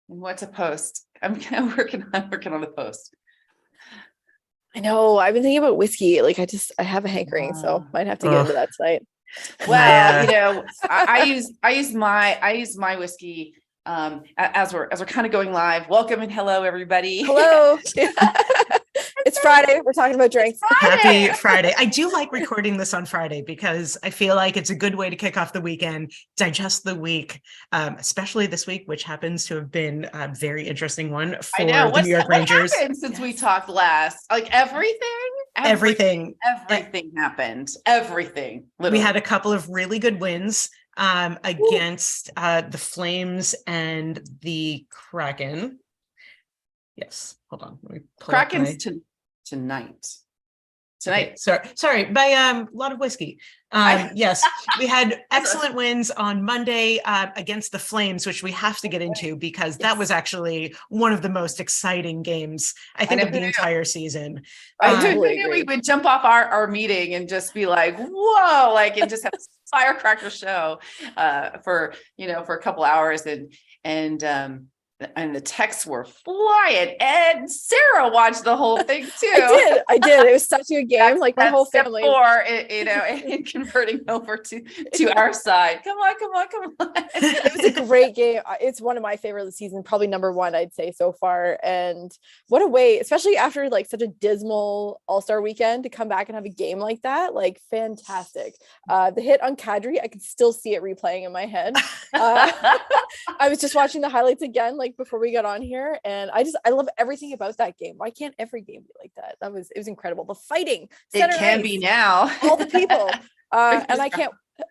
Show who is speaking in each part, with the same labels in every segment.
Speaker 1: And what's a post? I'm working on the post.
Speaker 2: I know. I've been thinking about whiskey. Like I have a hankering, so might have to get into that tonight.
Speaker 1: Well, I use my whiskey as we're kind of going live. Welcome and hello, everybody.
Speaker 2: Hello. It's Friday. We're talking about drinks.
Speaker 3: Happy Friday. I do like recording this on Friday because I feel like it's a good way to kick off the weekend, digest the week, especially this week, which happens to have been a very interesting one for the New York Rangers.
Speaker 1: What happened since we talked last? Like everything happened. Everything. Literally.
Speaker 3: We had a couple of really good wins against the Flames and the Kraken. Yes, hold on. Let me pull
Speaker 1: Kraken's tonight.
Speaker 3: Okay, sorry, by a lot of whiskey. Yes, we had excellent wins on Monday against the Flames, which we have to get into because that was actually one of the most exciting games, I think, of the entire season.
Speaker 1: I knew we would jump off our meeting and just be like, whoa, and just have a firecracker show for a couple hours and the texts were flying, and Sarah watched the whole thing too.
Speaker 2: I did. It was such a good game. Like my whole family.
Speaker 1: And converting over to our side. Come on.
Speaker 2: It was a great game. It's one of my favorite of the season, probably number one, I'd say so far. And what a way, especially after such a dismal All-Star weekend, to come back and have a game like that. Fantastic. The hit on Kadri, I could still see it replaying in my head. I was just watching the highlights again, before we got on here, and I love everything about that game. Why can't every game be like that? It was incredible. The fighting,
Speaker 1: it can be now.
Speaker 2: All the people, and I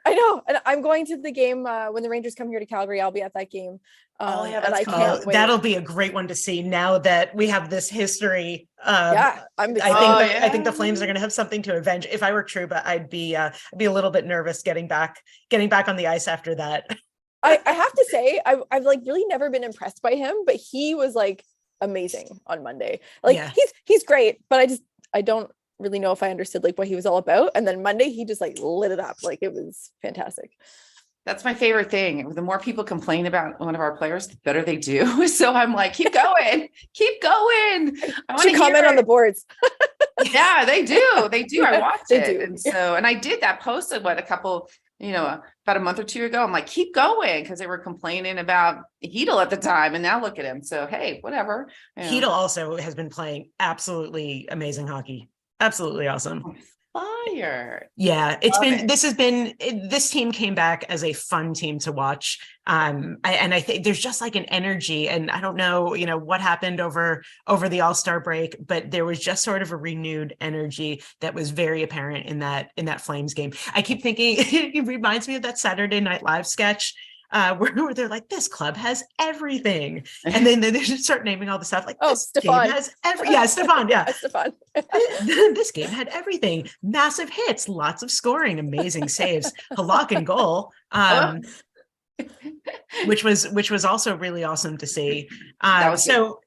Speaker 2: know, and I'm going to the game when the Rangers come here to Calgary. I'll be at that game.
Speaker 1: And
Speaker 2: I can't wait.
Speaker 3: That'll be a great one to see now that we have this history.
Speaker 2: I'm
Speaker 3: I think the Flames are going to have something to avenge. If I were Trouba, I'd be a little bit nervous getting back on the ice after that.
Speaker 2: I have to say, I've really never been impressed by him, but he was amazing on Monday. He's great, but I don't really know if I understood what he was all about. And then Monday he just lit it up. It was fantastic.
Speaker 1: That's my favorite thing. The more people complain about one of our players, the better they do. So I'm like, keep going.
Speaker 2: I should comment on the boards.
Speaker 1: Yeah, they do. They do. I watch it. And I did that post about a month or two ago. I'm like, keep going, because they were complaining about Hedel at the time, and now look at him. So hey, whatever.
Speaker 3: Hedel also has been playing absolutely amazing hockey. Absolutely awesome.
Speaker 1: Fire.
Speaker 3: Yeah, this team came back as a fun team to watch. And I think there's just an energy, and I don't know, what happened over the All-Star break, but there was just sort of a renewed energy that was very apparent in that Flames game. I keep thinking it reminds me of that Saturday Night Live sketch where they're like, this club has everything, and then they just start naming all the stuff this
Speaker 2: Stefan.
Speaker 3: Game has Stefan,
Speaker 2: Stefan.
Speaker 3: This game had everything: massive hits, lots of scoring, amazing saves, Halak in goal, which was also really awesome to see. So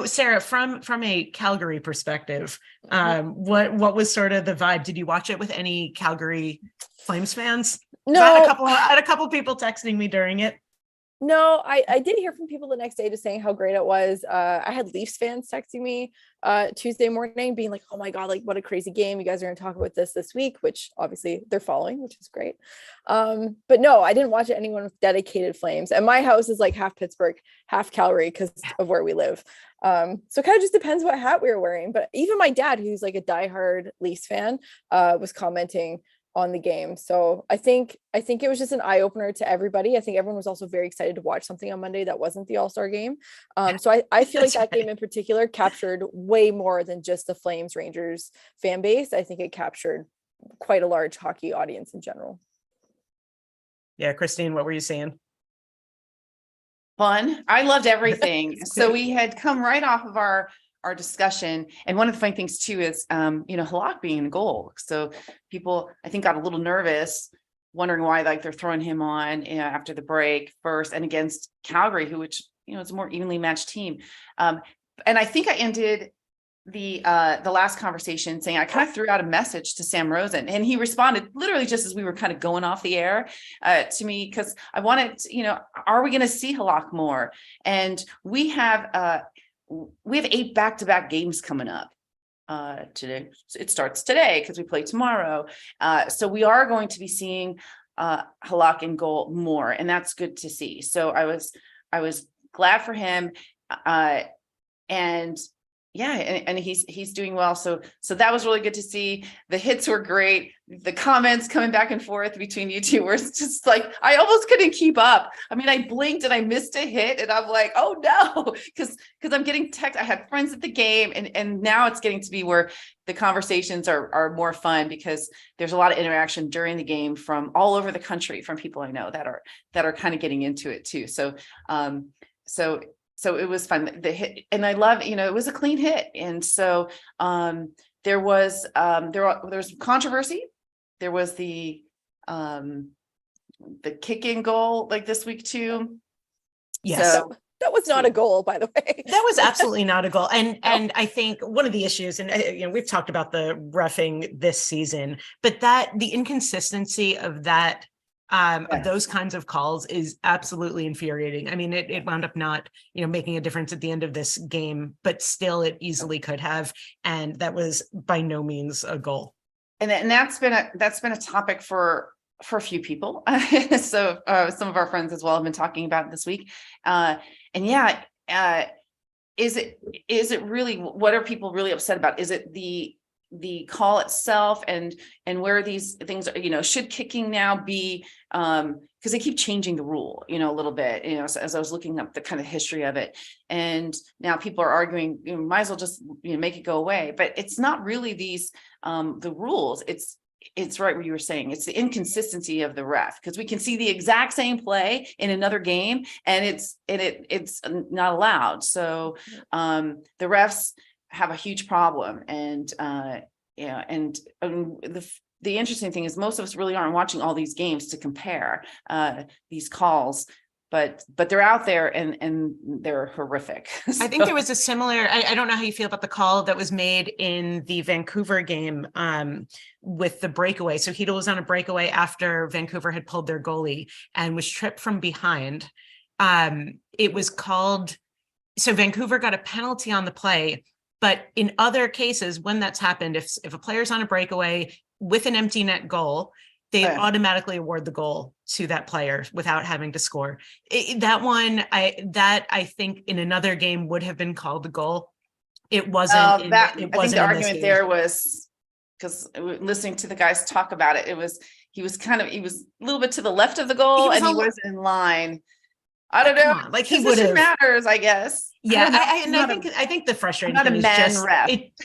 Speaker 3: Sarah, from a Calgary perspective, what was sort of the vibe? Did you watch it with any Calgary Flames fans?
Speaker 2: No,
Speaker 3: I had a couple people texting me during it.
Speaker 2: No, I did hear from people the next day just saying how great it was. I had Leafs fans texting me Tuesday morning being like, oh my God, what a crazy game. You guys are going to talk about this week, which obviously they're following, which is great. But no, I didn't watch it. Anyone with dedicated Flames. And my house is half Pittsburgh, half Calgary because of where we live. So it kind of just depends what hat we were wearing. But even my dad, who's a diehard Leafs fan, was commenting on the game. So I think it was just an eye-opener to everybody. I think everyone was also very excited to watch something on Monday that wasn't the All-Star game. So I feel like that game in particular captured way more than just the Flames Rangers fan base. I think it captured quite a large hockey audience in general.
Speaker 3: Yeah, Christine, what were you saying?
Speaker 1: Fun. I loved everything. So we had come right off of our discussion, and one of the funny things too is Halak being in goal. So people, I think, got a little nervous, wondering why they're throwing him on after the break first, and against Calgary, which is a more evenly matched team. And I think I ended the last conversation saying I kind of threw out a message to Sam Rosen, and he responded literally just as we were kind of going off the air to me, because I wanted to, are we going to see Halak more? And we have 8 back-to-back games coming up. Today it starts today because we play tomorrow. So we are going to be seeing Halak in goal more, and that's good to see. So I was glad for him. And yeah, and he's doing well. So that was really good to see. The hits were great. The comments coming back and forth between you two were just like, I almost couldn't keep up. I mean, I blinked and I missed a hit, and I'm like, oh no, because I'm getting text. I had friends at the game, and now it's getting to be where the conversations are more fun, because there's a lot of interaction during the game from all over the country, from people I know that are kind of getting into it too. So it was fun. The hit, and I love, it was a clean hit. And so there was controversy. There was the kick-in goal like this week too.
Speaker 3: Yes.
Speaker 1: So
Speaker 2: that was not a goal, by the way.
Speaker 3: That was absolutely not a goal. And I think one of the issues, and we've talked about the reffing this season, but the inconsistency of that, of those kinds of calls is absolutely infuriating. I mean, it wound up not, making a difference at the end of this game, but still it easily could have. And that was by no means a goal. And
Speaker 1: that's been a topic for a few people. So some of our friends as well have been talking about it this week. Is it really, what are people really upset about? Is it the call itself and where these things are, should kicking now be, because they keep changing the rule, a little bit, so as I was looking up the kind of history of it, and now people are arguing, might as well just, make it go away. But it's not really these, the rules. It's right what you were saying. It's the inconsistency of the ref, because we can see the exact same play in another game and it's not allowed. So the refs have a huge problem. And the interesting thing is most of us really aren't watching all these games to compare these calls, but they're out there and they're horrific.
Speaker 3: I think there was a similar, I don't know how you feel about the call that was made in the Vancouver game with the breakaway. So Hedel was on a breakaway after Vancouver had pulled their goalie and was tripped from behind. It was called, so Vancouver got a penalty on the play. But in other cases, when that's happened, if a player's on a breakaway with an empty net goal, they automatically award the goal to that player without having to score. I think in another game would have been called a goal. It wasn't.
Speaker 1: I think the argument there was, because listening to the guys talk about it, he was a little bit to the left of the goal and he was in line. I don't know.
Speaker 3: Like he would have
Speaker 1: matters, I guess.
Speaker 3: Yeah, I think the frustrating thing is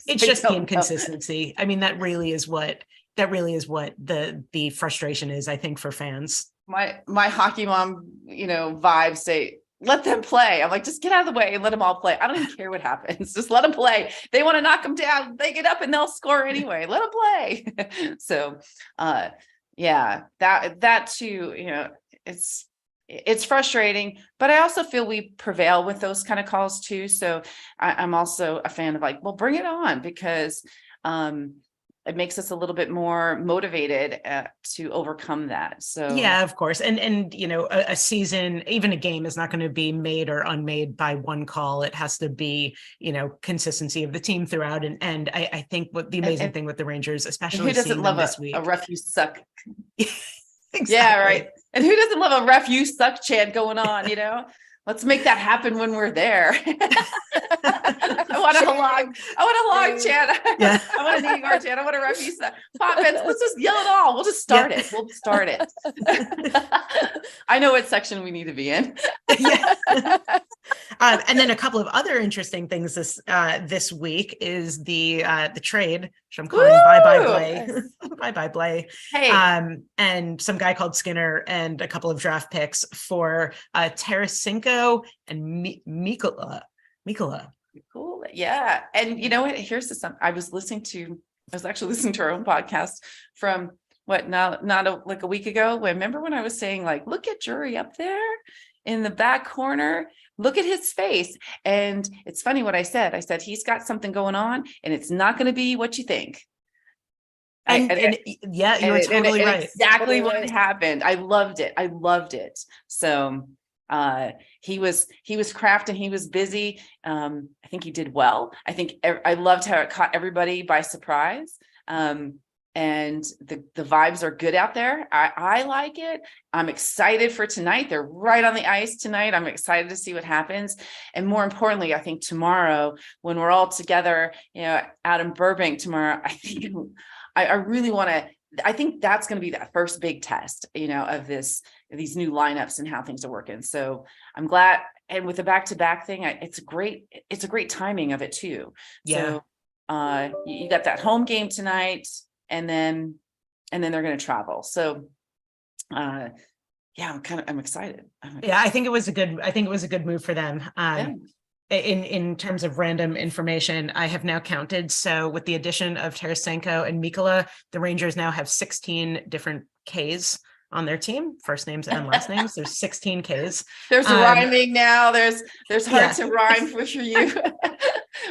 Speaker 3: it's just the inconsistency. I mean, that really is what the frustration is, I think, for fans.
Speaker 1: My hockey mom, vibes say, let them play. I'm like, just get out of the way and let them all play. I don't even care what happens. Just let them play. They want to knock them down. They get up and they'll score anyway. Let them play. So, that too, it's frustrating, but I also feel we prevail with those kind of calls too. So I'm also a fan of like, well, bring it on, because it makes us a little bit more motivated to overcome that. So
Speaker 3: yeah, of course. And a season, even a game, is not going to be made or unmade by one call. It has to be, consistency of the team throughout. And I think what the amazing thing with the Rangers, especially
Speaker 1: who doesn't love
Speaker 3: this week,
Speaker 1: a ref you suck.
Speaker 3: Exactly.
Speaker 1: Yeah, right. And who doesn't love a ref you suck chant going on, Let's make that happen when we're there. I want a log chant.
Speaker 3: Yeah.
Speaker 1: I want an ER chant. I want a ref you suck. Let's just yell it all. We'll just start it. We'll start it. I know what section we need to be in.
Speaker 3: Yeah. And then a couple of other interesting things this week is the trade, which I'm calling bye-bye Blay. Bye-bye Blay.
Speaker 1: Hey.
Speaker 3: And some guy called Skinner and a couple of draft picks for Tarasenko and Mikkola.
Speaker 1: Cool. Yeah. And you know what? Here's the something. I was actually listening to our own podcast from not a week ago. Remember when I was saying like, look at Drury up there? in the back corner. Look at his face. And it's funny what I said. I said, he's got something going on and it's not going to be what you think.
Speaker 3: Yeah, you were totally right.
Speaker 1: Exactly
Speaker 2: Totally
Speaker 1: what
Speaker 2: right.
Speaker 1: happened. I loved it. I loved it. So he was crafting, he was busy. I think he did well. I think I loved how it caught everybody by surprise. And the vibes are good out there. I like it. I'm excited for tonight. They're right on the ice tonight. I'm excited to see what happens. And more importantly, I think tomorrow when we're all together, out in Burbank tomorrow, I think I really want to, I think that's going to be that first big test, of these new lineups and how things are working. So I'm glad. And with the back-to-back thing, it's a great timing of it too.
Speaker 3: Yeah.
Speaker 1: So you got that home game tonight, and then they're going to travel. So yeah, I'm excited.
Speaker 3: Yeah, I think it was a good move for them.
Speaker 1: Yeah.
Speaker 3: In terms of random information, I have now counted. So with the addition of Tarasenko and Mikkola, the Rangers now have 16 different Ks on their team, first names and last names. There's 16 Ks.
Speaker 1: There's rhyming now. There's hard to rhyme for you.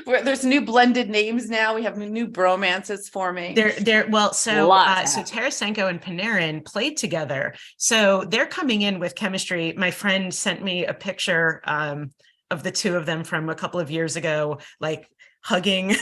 Speaker 1: There's new blended names now. We have new bromances forming.
Speaker 3: So Tarasenko and Panarin played together. So they're coming in with chemistry. My friend sent me a picture of the two of them from a couple of years ago, like hugging.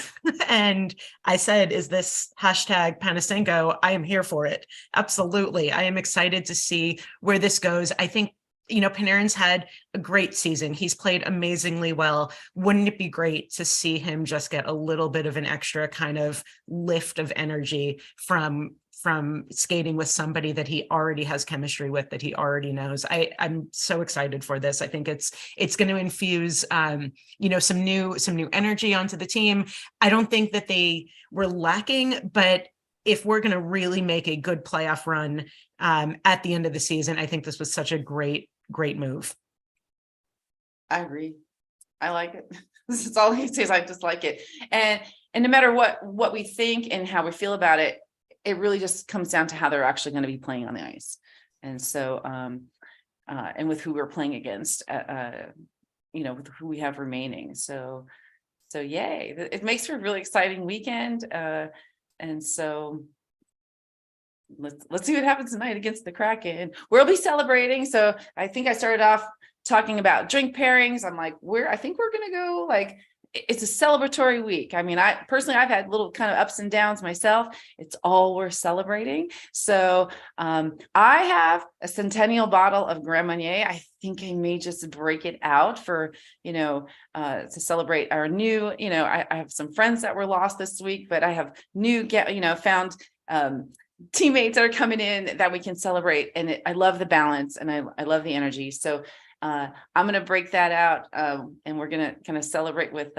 Speaker 3: And I said, is this hashtag Panasenko? I am here for it. Absolutely. I am excited to see where this goes. I think, Panarin's had a great season. He's played amazingly well. Wouldn't it be great to see him just get a little bit of an extra kind of lift of energy from skating with somebody that he already has chemistry with, that he already knows? I'm so excited for this. I think it's going to infuse, some new energy onto the team. I don't think that they were lacking, but if we're going to really make a good playoff run at the end of the season, I think this was such a great move.
Speaker 1: I agree. I like it. This is all he says. I just like it. And no matter what we think and how we feel about it, it really just comes down to how they're actually going to be playing on the ice. And so, and with who we're playing against, with who we have remaining. So yay, it makes for a really exciting weekend. And so let's see what happens tonight against the Kraken. We'll be celebrating. So I think I started off talking about drink pairings. I'm like, I think we're going to go, like, it's a celebratory week. I mean, I've had little kind of ups and downs myself. It's all worth celebrating. So I have a centennial bottle of Grand Marnier. I think I may just break it out for, to celebrate our new, I have some friends that were lost this week, but I have found teammates that are coming in that we can celebrate. And I love the balance and I love the energy. So I'm going to break that out and we're going to kind of celebrate with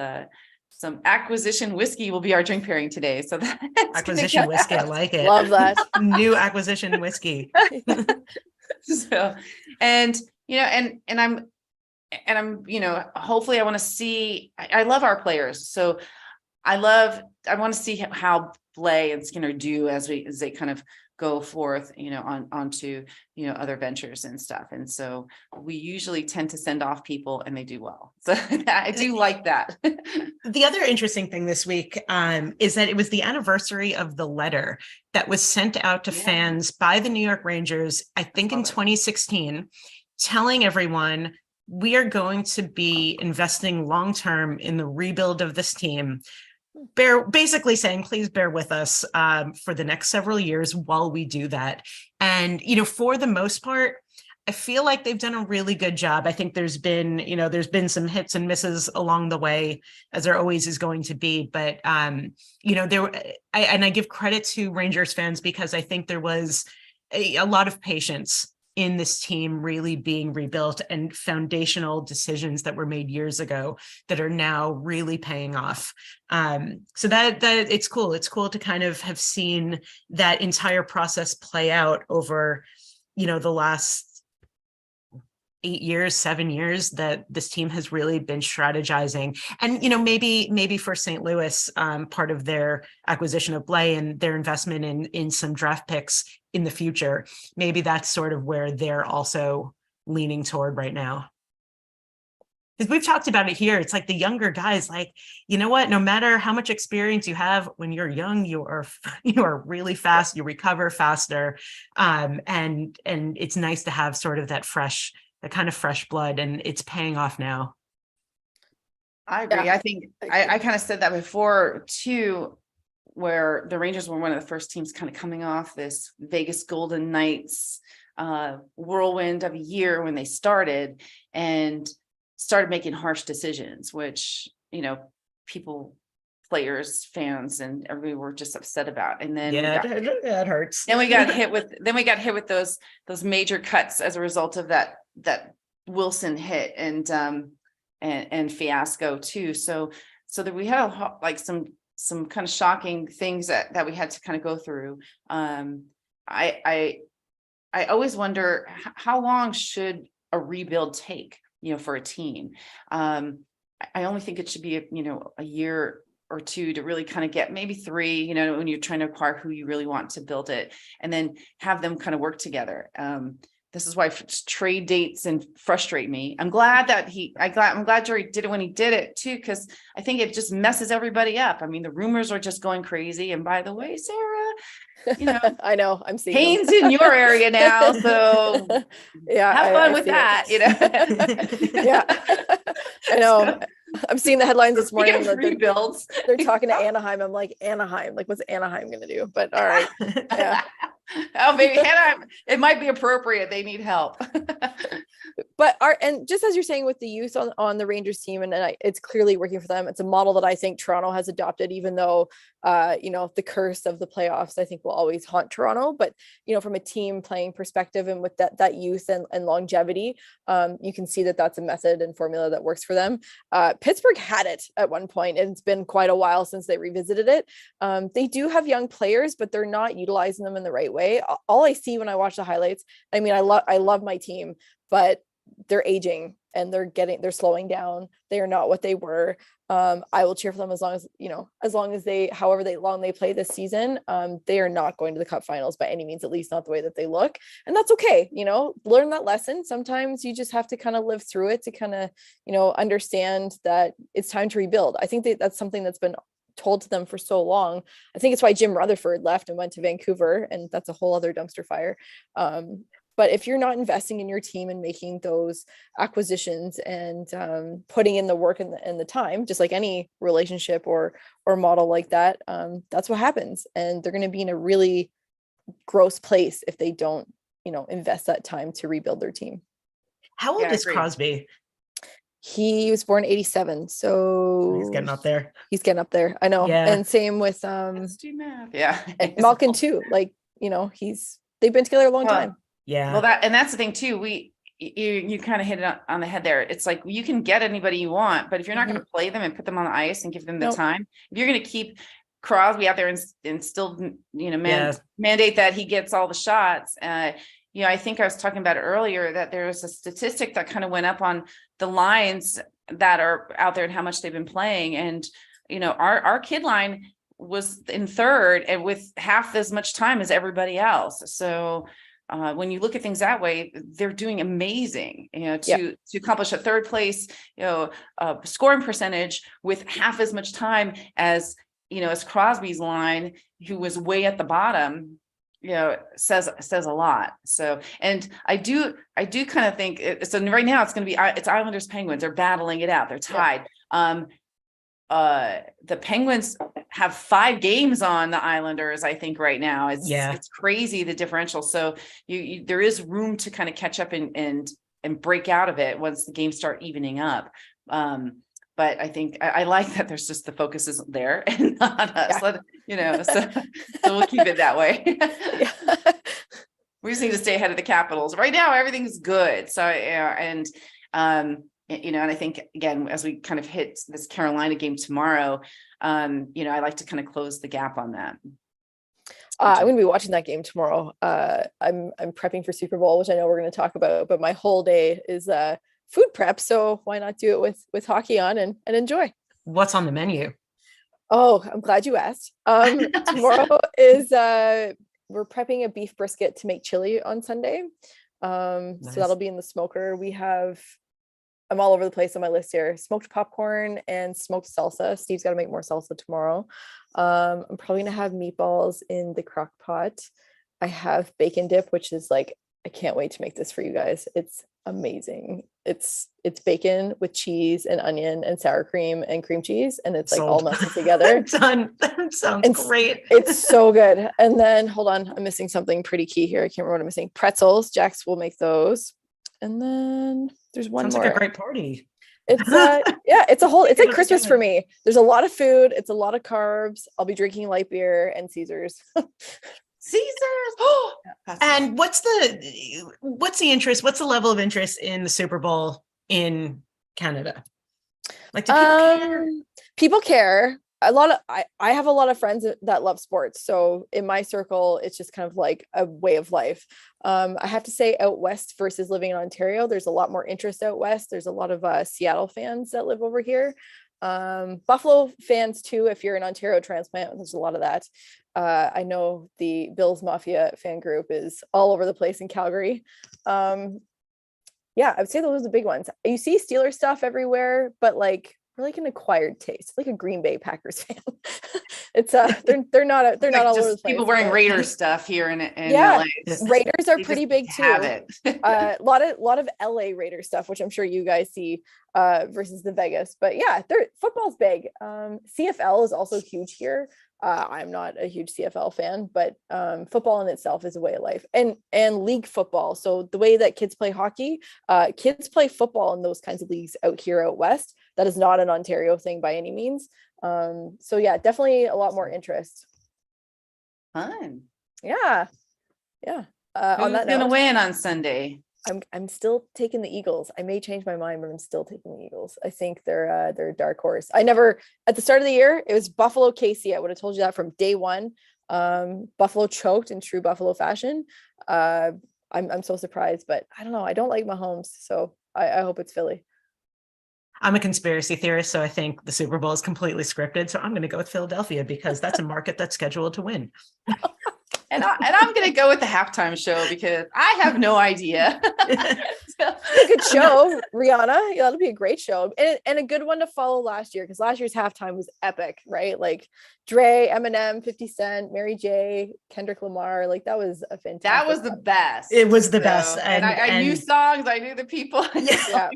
Speaker 1: some acquisition whiskey will be our drink pairing today. So that's
Speaker 3: acquisition whiskey. I like it.
Speaker 2: Love that.
Speaker 3: New acquisition whiskey.
Speaker 1: So, and I'm, hopefully I want to see, I love our players. So I want to see how Blay and Skinner do as they kind of go forth, onto, other ventures and stuff. And so we usually tend to send off people and they do well. So I do like that.
Speaker 3: The other interesting thing this week is that it was the anniversary of the letter that was sent out to fans by the New York Rangers, I think in 2016, telling everyone we are going to be investing long-term in the rebuild of this team. Basically saying, please bear with us for the next several years while we do that. And, for the most part, I feel like they've done a really good job. I think there's been some hits and misses along the way, as there always is going to be. But, I give credit to Rangers fans because I think there was a lot of patience in this team really being rebuilt and foundational decisions that were made years ago that are now really paying off. So that it's cool. It's cool to kind of have seen that entire process play out over, the last 7 years that this team has really been strategizing. And, maybe for St. Louis, part of their acquisition of Blay and their investment in some draft picks in the future, maybe that's sort of where they're also leaning toward right now. Because we've talked about it here. It's like the younger guys, like, you know what, no matter how much experience you have, when you're young, you are really fast, you recover faster. And it's nice to have sort of that kind of fresh blood, and it's paying off now.
Speaker 1: I agree.
Speaker 2: Yeah.
Speaker 1: I think I kind of said that before too, where the Rangers were one of the first teams kind of coming off this Vegas Golden Knights whirlwind of a year when they started and started making harsh decisions, which, you know, people, players, fans, and everybody were just upset about. And then
Speaker 3: that hurts.
Speaker 1: Then we got hit with those major cuts as a result of that Wilson hit and fiasco too. So that we had like some kind of shocking things that we had to kind of go through. I always wonder how long should a rebuild take, you know, for a team. I only think it should be a year or two to really kind of get, maybe 3, you know, when you're trying to acquire who you really want to build it, and then have them kind of work together. This is why trade dates and frustrate me. I'm glad Jerry did it when he did it too, because I think it just messes everybody up. I mean, the rumors are just going crazy. And by the way, Sarah, you know,
Speaker 2: I know, I'm seeing
Speaker 1: Haynes in your area now, so
Speaker 2: yeah,
Speaker 1: have fun with
Speaker 2: see
Speaker 1: that,
Speaker 2: it. You know. Yeah, I know. I'm seeing the headlines this morning.
Speaker 1: Rebuilds.
Speaker 2: They're talking to Anaheim. I'm like, Anaheim, like, what's Anaheim gonna do? But all right, yeah.
Speaker 1: Oh, maybe Anaheim, it might be appropriate. They need help.
Speaker 2: But and just as you're saying with the youth on the Rangers team, and it's clearly working for them. It's a model that I think Toronto has adopted, even though the curse of the playoffs, I think, will always haunt Toronto. But from a team playing perspective and with that youth and longevity, you can see that that's a method and formula that works for them. Pittsburgh had it at one point, and it's been quite a while since they revisited it. They do have young players, but they're not utilizing them in the right way. All I see when I watch the highlights, I mean, I love my team, but they're aging and they're slowing down. They are not what they were. I will cheer for them as long as however long they play this season. They are not going to the cup finals by any means, at least not the way that they look. And that's okay. Learn that lesson. Sometimes you just have to kind of live through it to kind of, understand that it's time to rebuild. I think that's something that's been told to them for so long. I think it's why Jim Rutherford left and went to Vancouver, and that's a whole other dumpster fire. But if you're not investing in your team and making those acquisitions and putting in the work and the time, just like any relationship or model like that, that's what happens. And they're going to be in a really gross place if they don't, invest that time to rebuild their team.
Speaker 3: How old is Crosby?
Speaker 2: He was born 87, so
Speaker 3: he's getting up there.
Speaker 2: I know.
Speaker 3: Yeah.
Speaker 2: And same with
Speaker 1: Let's do math. Yeah.
Speaker 2: Malkin too. Like, they've been together a long time.
Speaker 3: Yeah.
Speaker 1: Well, that's the thing too. You kind of hit it on the head there. It's like, you can get anybody you want, but if you're not going to play them and put them on the ice and give them the time, if you're going to keep Crosby out there and still, mandate that he gets all the shots. I think I was talking about it earlier, that there was a statistic that kind of went up on the lines that are out there and how much they've been playing. And, our kid line was in third and with half as much time as everybody else. So when you look at things that way, they're doing amazing, to accomplish a third place, scoring percentage with half as much time as Crosby's line, who was way at the bottom, says a lot. So, and I do kind of think so right now it's going to be, it's Islanders Penguins. They're battling it out. They're tied. The Penguins have 5 games on the Islanders, I think right now. It's crazy, the differential. So there is room to kind of catch up and break out of it once the games start evening up. But I think I like that there's just the focus is there and not us. So we'll keep it that way. We just need to stay ahead of the Capitals. Right now, everything's good. So, and I think, again, as we kind of hit this Carolina game tomorrow, I like to kind of close the gap on that.
Speaker 2: I'm going to be watching that game tomorrow. I'm prepping for Super Bowl, which I know we're going to talk about, but my whole day is food prep. So why not do it with hockey on and enjoy?
Speaker 3: What's on the menu?
Speaker 2: Oh, I'm glad you asked. Tomorrow is we're prepping a beef brisket to make chili on Sunday. So that'll be in the smoker. I'm all over the place on my list here. Smoked popcorn and smoked salsa. Steve's got to make more salsa tomorrow. I'm probably gonna have meatballs in the crock pot. I have bacon dip, which is like, I can't wait to make this for you guys. It's amazing. It's bacon with cheese and onion and sour cream and cream cheese, and it's like all melted together.
Speaker 3: Done. That sounds great.
Speaker 2: It's so good. And then hold on, I'm missing something pretty key here. I can't remember what I'm missing. Pretzels. Jax will make those. And then there's one
Speaker 3: Sounds
Speaker 2: more.
Speaker 3: like a great party.
Speaker 2: It's yeah, it's like Christmas for me. There's a lot of food, it's a lot of carbs. I'll be drinking light beer and Caesars.
Speaker 1: Caesars.
Speaker 3: And what's the interest? What's the level of interest in the Super Bowl in Canada? Like, do people care?
Speaker 2: People care. I have a lot of friends that love sports. So in my circle, it's just kind of like a way of life. I have to say out west versus living in Ontario, there's a lot more interest out west. There's a lot of Seattle fans that live over here. Buffalo fans too, if you're an Ontario transplant, there's a lot of that. I know the Bills Mafia fan group is all over the place in Calgary. Yeah, I would say those are the big ones. You see Steelers stuff everywhere, but like, we're like an acquired taste, like a Green Bay Packers fan. It's they're not all over the place.
Speaker 1: People wearing Raiders stuff here in
Speaker 2: yeah,
Speaker 1: LA.
Speaker 2: Raiders are pretty big too.
Speaker 1: Have it.
Speaker 2: A lot of LA Raiders stuff, which I'm sure you guys see versus the Vegas. But yeah, football's big. CFL is also huge here. I'm not a huge CFL fan, but football in itself is a way of life, and league football. So the way that kids play hockey, kids play football in those kinds of leagues out here out west. That is not an Ontario thing by any means. So yeah, definitely a lot more interest.
Speaker 1: Fun.
Speaker 2: Yeah. On that
Speaker 1: Who's gonna
Speaker 2: note,
Speaker 1: win on Sunday?
Speaker 2: I'm still taking the Eagles. I may change my mind, but I'm still taking the Eagles. I think they're a dark horse. At the start of the year, it was Buffalo KC. I would have told you that from day one. Buffalo choked in true Buffalo fashion. I'm so surprised, but I don't know. I don't like Mahomes, so I hope it's Philly.
Speaker 3: I'm a conspiracy theorist, so I think the Super Bowl is completely scripted. So I'm going to go with Philadelphia because that's a market that's scheduled to win.
Speaker 1: And I'm going to go with the halftime show because I have no idea.
Speaker 2: A good show, Rihanna. Yeah, that'll be a great show and a good one to follow last year, because last year's halftime was epic, right? Like Dre, Eminem, 50 Cent, Mary J, Kendrick Lamar. Like that was a fantastic.
Speaker 1: That was the best.
Speaker 3: It was the best.
Speaker 1: And I knew songs. I knew the people.
Speaker 3: Yeah.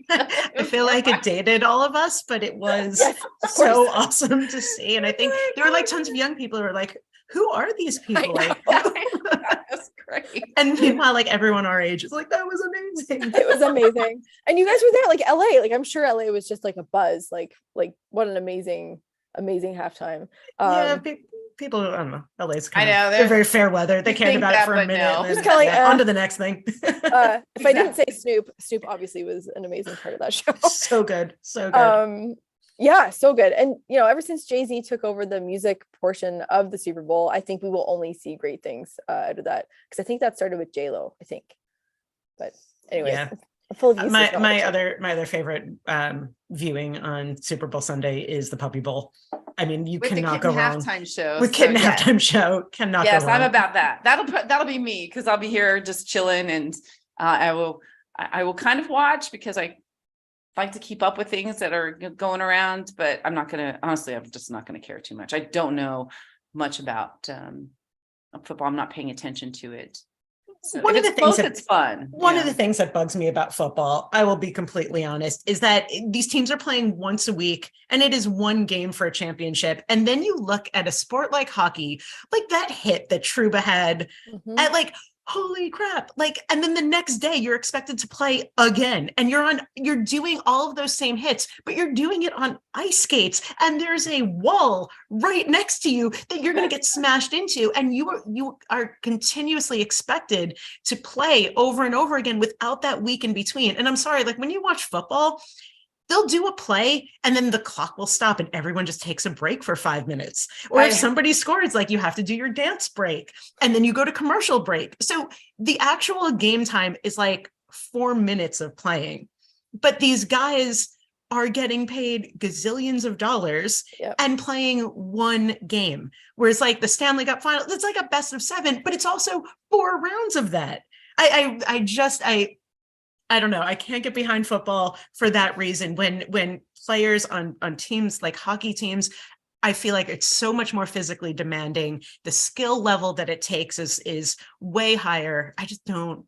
Speaker 3: I feel like it dated all of us, but it was so awesome to see. And I think there were like tons of young people who were like, who are these people?
Speaker 1: That's great.
Speaker 3: And meanwhile, like everyone our age is like, that was amazing.
Speaker 2: It was amazing. And you guys were there, like LA. Like I'm sure LA was just like a buzz. Like what an amazing halftime.
Speaker 3: Yeah, people, I don't know. LA's kind
Speaker 1: I know
Speaker 3: they're very fair weather. They cared about it for a minute.
Speaker 1: No.
Speaker 3: And
Speaker 2: Just kinda like,
Speaker 3: on to the next thing.
Speaker 2: If I didn't say Snoop obviously was an amazing part of that show.
Speaker 3: So good.
Speaker 2: Yeah, so good. And ever since Jay-Z took over the music portion of the Super Bowl, I think we will only see great things out of that, because I think that started with J-Lo, I think. But anyway,
Speaker 3: yeah.
Speaker 2: I'm full of usage
Speaker 3: my other favorite viewing on Super Bowl Sunday is the Puppy Bowl. I mean, you cannot go wrong
Speaker 1: halftime show
Speaker 3: with kid and halftime show. Cannot.
Speaker 1: Yes,
Speaker 3: go wrong.
Speaker 1: I'm about that. That'll be me, because I'll be here just chilling, and I will kind of watch, because I like to keep up with things that are going around, but I'm just not gonna care too much. I don't know much about football. I'm not paying attention to it. So
Speaker 3: one of the things
Speaker 1: it's fun.
Speaker 3: One of the things that bugs me about football, I will be completely honest, is that these teams are playing once a week and it is one game for a championship. And then you look at a sport like hockey, like that hit that Trouba had at like, holy crap. Like, and then the next day you're expected to play again, and you're doing all of those same hits, but you're doing it on ice skates, and there's a wall right next to you that you're going to get smashed into. And you are continuously expected to play over and over again without that week in between. And I'm sorry, like when you watch football, they'll do a play and then the clock will stop and everyone just takes a break for 5 minutes. Or if somebody scores, like you have to do your dance break and then you go to commercial break. So the actual game time is like 4 minutes of playing, but these guys are getting paid gazillions of dollars and playing one game. Whereas like the Stanley Cup final, it's like a best of 7, but it's also 4 rounds of that. I don't know. I can't get behind football for that reason. When players on teams like hockey teams, I feel like it's so much more physically demanding. The skill level that it takes is way higher. I don't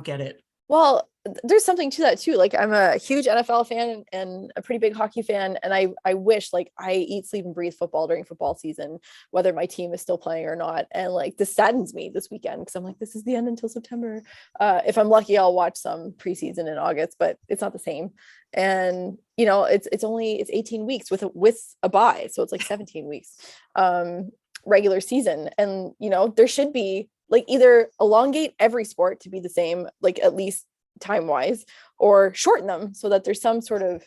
Speaker 3: get it.
Speaker 2: Well, there's something to that too. Like I'm a huge NFL fan and a pretty big hockey fan. And I wish like I eat, sleep and breathe football during football season, whether my team is still playing or not. And like this saddens me this weekend because I'm like, this is the end until September. If I'm lucky, I'll watch some preseason in August, but it's not the same. And it's 18 weeks with a bye. So it's like 17 weeks regular season. And there should be like either elongate every sport to be the same, like at least time wise, or shorten them so that there's some sort of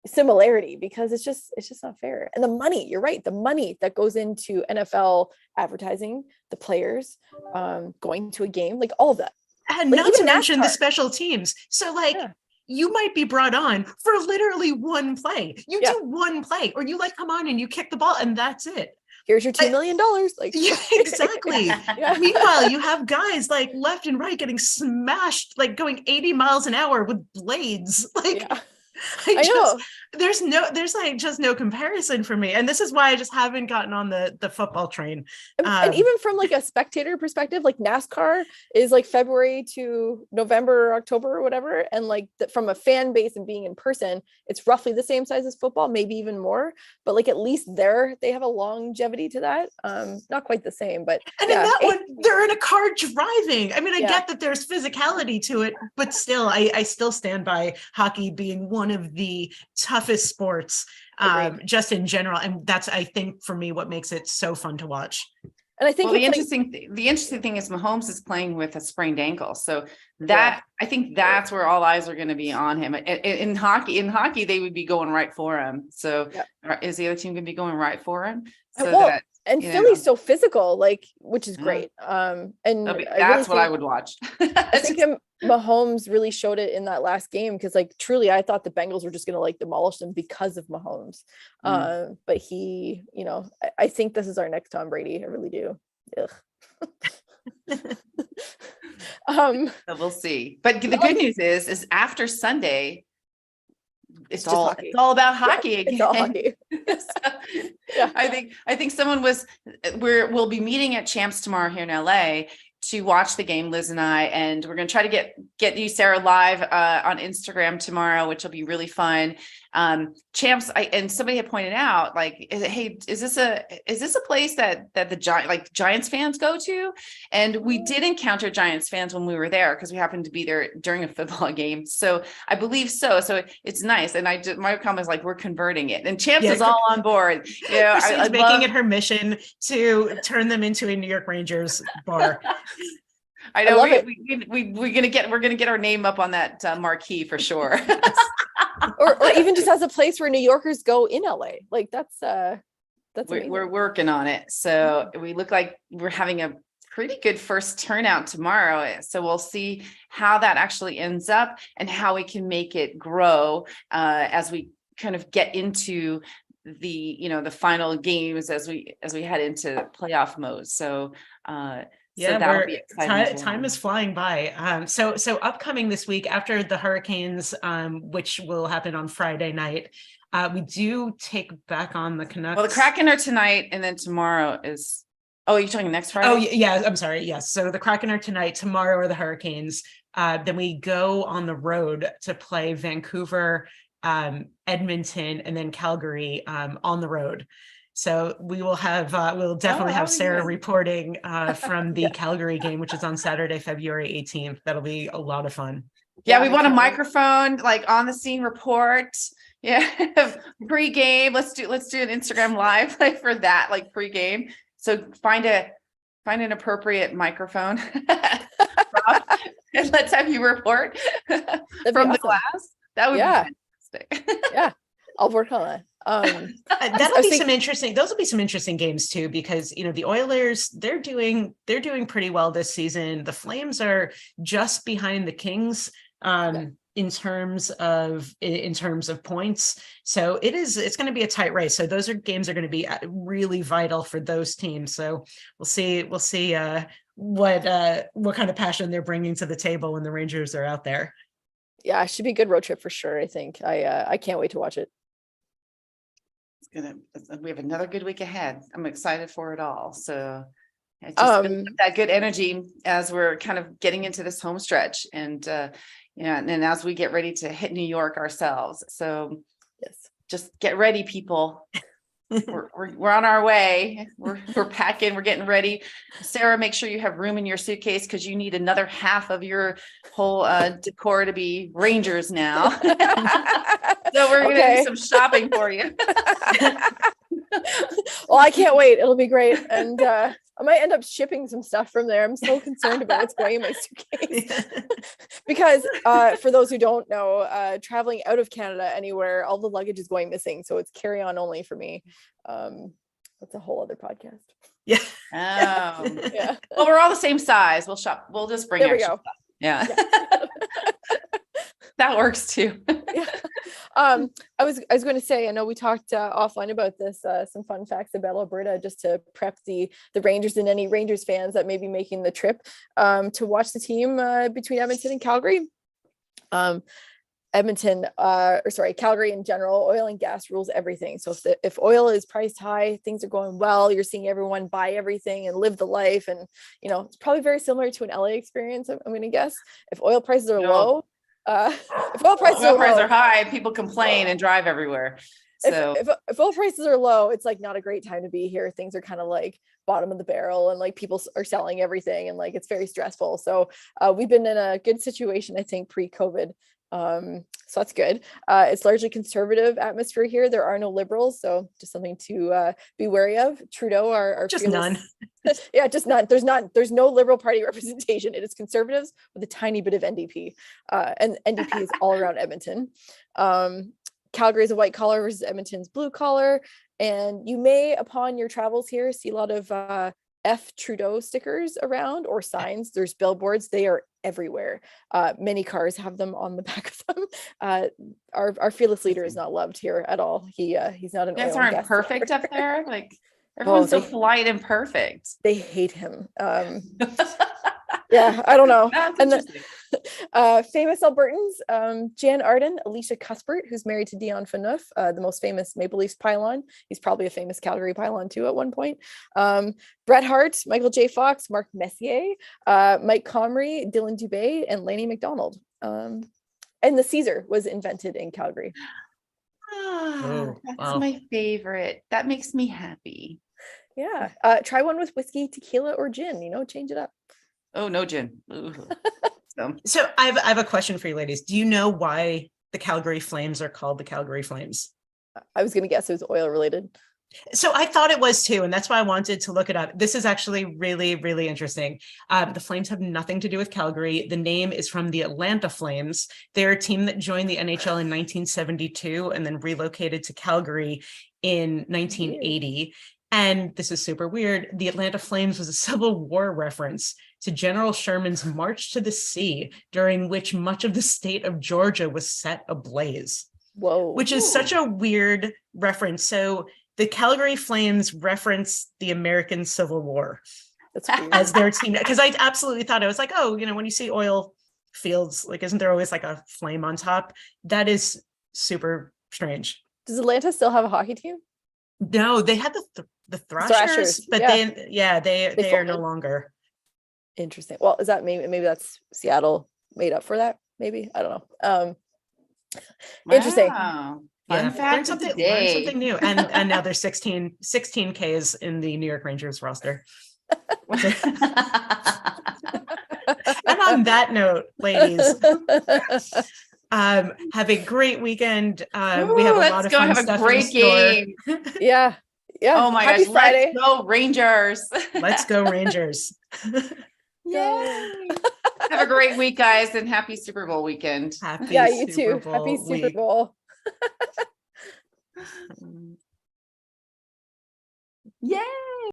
Speaker 2: similarity, because it's just not fair. And the money, you're right, the money that goes into NFL advertising, the players going to a game, like all of that.
Speaker 3: And
Speaker 2: like,
Speaker 3: not to mention the
Speaker 2: NASCAR.
Speaker 3: special teams. So like you might be brought on for literally one play. You do one play, or you like come on and you kick the ball and that's it.
Speaker 2: Here's your $2 million. Like,
Speaker 3: yeah, exactly. Meanwhile, you have guys like left and right getting smashed, like going 80 miles an hour with blades. Like, I know. There's like just no comparison for me. And this is why I just haven't gotten on the football train.
Speaker 2: And even from like a spectator perspective, like NASCAR is like February to November, or October or whatever. And like from a fan base and being in person, it's roughly the same size as football, maybe even more. But like at least they have a longevity to that. Not quite the same, but
Speaker 3: in that one, they're in a car driving. I mean, I get that there's physicality to it, but still, I still stand by hockey being one of the toughest sports just in general, and that's, I think, for me, what makes it so fun to watch.
Speaker 2: And I think
Speaker 1: the interesting thing is Mahomes is playing with a sprained ankle, so I think that's where all eyes are going to be on him. In hockey, they would be going right for him. So is the other team going to be going right for him? So
Speaker 2: Philly's so physical, like, which is great. And
Speaker 1: that's what I would watch.
Speaker 2: I think Mahomes really showed it in that last game, because like truly I thought the Bengals were just going to like demolish them because of Mahomes. But he, I think this is our next Tom Brady. I really do.
Speaker 1: We'll see. But the good news is after Sunday, it's all about hockey again.
Speaker 2: It's all hockey.
Speaker 1: I think we'll be meeting at Champs tomorrow here in LA to watch the game, Liz and I, and we're going to try to get you, Sarah, live on Instagram tomorrow, which will be really fun. Champs, and somebody had pointed out, like, hey, is this a place that the Giants fans go to? And we did encounter Giants fans when we were there, because we happened to be there during a football game. So I believe so. So it's nice. And my comment is like, we're converting it, and Champs is all on board.
Speaker 3: Christine's making it her mission to turn them into a New York Rangers bar.
Speaker 1: I know we're gonna get our name up on that marquee for sure.
Speaker 2: or even just as a place where New Yorkers go in LA. Like that's
Speaker 1: we're working on it. So we look like we're having a pretty good first turnout tomorrow. So we'll see how that actually ends up and how we can make it grow as we kind of get into the final games as we head into playoff mode. So that'll be exciting.
Speaker 3: Time is flying by. So upcoming this week after the Hurricanes, which will happen on Friday night, we do take back on the Canucks.
Speaker 1: Well, the Kraken are tonight, and then tomorrow is. Oh, you're talking next Friday?
Speaker 3: Oh, yeah. I'm sorry. Yes. So the Kraken are tonight. Tomorrow are the Hurricanes. Then we go on the road to play Vancouver, Edmonton, and then Calgary on the road. So we will have, we'll definitely have Sarah reporting from the Calgary game, which is on Saturday, February 18th. That'll be a lot of fun.
Speaker 1: Yeah, we want a microphone, like on the scene report. Yeah, pre-game. Let's do an Instagram live like for that, like pre-game. So find an appropriate microphone and let's have you report from the class. That would be fantastic.
Speaker 2: Yeah, I'll work on that.
Speaker 3: That'll be some interesting. Those will be some interesting games too, because the Oilers, they're doing pretty well this season. The Flames are just behind the Kings in terms of points. So it's going to be a tight race. So those games are going to be really vital for those teams. So we'll see what kind of passion they're bringing to the table when the Rangers are out there.
Speaker 2: Yeah, it should be a good road trip for sure. I think I can't wait to watch it.
Speaker 1: We have another good week ahead. I'm excited for it all. So it's just that good energy as we're kind of getting into this home stretch, and and as we get ready to hit New York ourselves. So
Speaker 2: yes,
Speaker 1: just get ready, people. we're on our way. We're packing, we're getting ready. Sarah, make sure you have room in your suitcase because you need another half of your whole decor to be Rangers now. So we're gonna do some shopping for you.
Speaker 2: Well, I can't wait. It'll be great. And I might end up shipping some stuff from there. I'm so concerned about what's going in my suitcase. Because for those who don't know, traveling out of Canada anywhere, all the luggage is going missing. So it's carry-on only for me. That's a whole other podcast.
Speaker 3: Yeah.
Speaker 1: Oh.
Speaker 2: Yeah.
Speaker 1: Well, we're all the same size. We'll shop. We'll just bring
Speaker 2: There we
Speaker 1: extra
Speaker 2: go.
Speaker 1: stuff. Yeah. That works too.
Speaker 2: Yeah. I was going to say, I know we talked offline about this, some fun facts about Alberta, just to prep the Rangers and any Rangers fans that may be making the trip to watch the team between Edmonton and Calgary. Calgary in general, oil and gas rules everything. So if oil is priced high, things are going well, you're seeing everyone buy everything and live the life. And, it's probably very similar to an LA experience, I'm going to guess. If oil prices are low, if oil prices
Speaker 1: are high, people complain and drive everywhere. So
Speaker 2: if oil prices are low, it's like not a great time to be here. Things are kind of like bottom of the barrel, and like people are selling everything, and like it's very stressful. So we've been in a good situation, I think, pre-COVID. So that's good. It's largely conservative atmosphere here. There are no liberals, so just something to be wary of. Trudeau, our
Speaker 3: just
Speaker 2: fearless,
Speaker 3: none.
Speaker 2: Yeah, just none. There's no liberal party representation. It is conservatives with a tiny bit of NDP, and NDP is all around Edmonton. Calgary is a white collar versus Edmonton's blue collar, and you may, upon your travels here, see a lot of F Trudeau stickers around or signs. There's billboards. They are everywhere. Many cars have them on the back of them. Our fearless leader is not loved here at all. He's not an.
Speaker 1: You guys aren't perfect up there. Like
Speaker 2: Everyone's
Speaker 1: so polite and perfect.
Speaker 2: They hate him. Yeah, I don't know.
Speaker 1: That's
Speaker 2: and
Speaker 1: interesting.
Speaker 2: Famous Albertans, Jan Arden, Alicia Cuthbert, who's married to Dion Phaneuf, the most famous Maple Leafs pylon. He's probably a famous Calgary pylon too at one point. Bret Hart, Michael J. Fox, Mark Messier, Mike Comrie, Dylan Dubé, and Laney McDonald. And the Caesar was invented in Calgary.
Speaker 1: That's my favorite. That makes me happy.
Speaker 2: Yeah. Try one with whiskey, tequila, or gin, change it up.
Speaker 1: Oh, no gin.
Speaker 3: So I have a question for you ladies. Do you know why the Calgary Flames are called the Calgary Flames?
Speaker 2: I was going to guess it was oil related.
Speaker 3: So I thought it was too, and that's why I wanted to look it up. This is actually really, really interesting. The Flames have nothing to do with Calgary. The name is from the Atlanta Flames. They're a team that joined the NHL in 1972 and then relocated to Calgary in 1980. And this is super weird. The Atlanta Flames was a Civil War reference to General Sherman's March to the Sea, during which much of the state of Georgia was set ablaze.
Speaker 2: Whoa.
Speaker 3: Which is such a weird reference. So the Calgary Flames reference the American Civil War as their team. Because I absolutely thought, I was like, oh, when you see oil fields, like, isn't there always like a flame on top? That is super strange.
Speaker 2: Does Atlanta still have a hockey team?
Speaker 3: No, they had the Thrashers, but they are no longer.
Speaker 2: Interesting. Well, is that maybe that's Seattle made up for that? Maybe, I don't know. Interesting.
Speaker 1: Fun fact
Speaker 3: learn something new. And now there's 16 Ks in the New York Rangers roster. And on that note, ladies, have a great weekend. We have a lot of fun stuff in store.
Speaker 2: Yeah.
Speaker 1: Oh my
Speaker 2: Happy
Speaker 1: gosh,
Speaker 2: Friday.
Speaker 1: Let's go Rangers.
Speaker 3: Let's go Rangers.
Speaker 1: Yay. Have a great week, guys, and happy Super Bowl weekend.
Speaker 2: You too. Happy Super Bowl.
Speaker 1: Yay.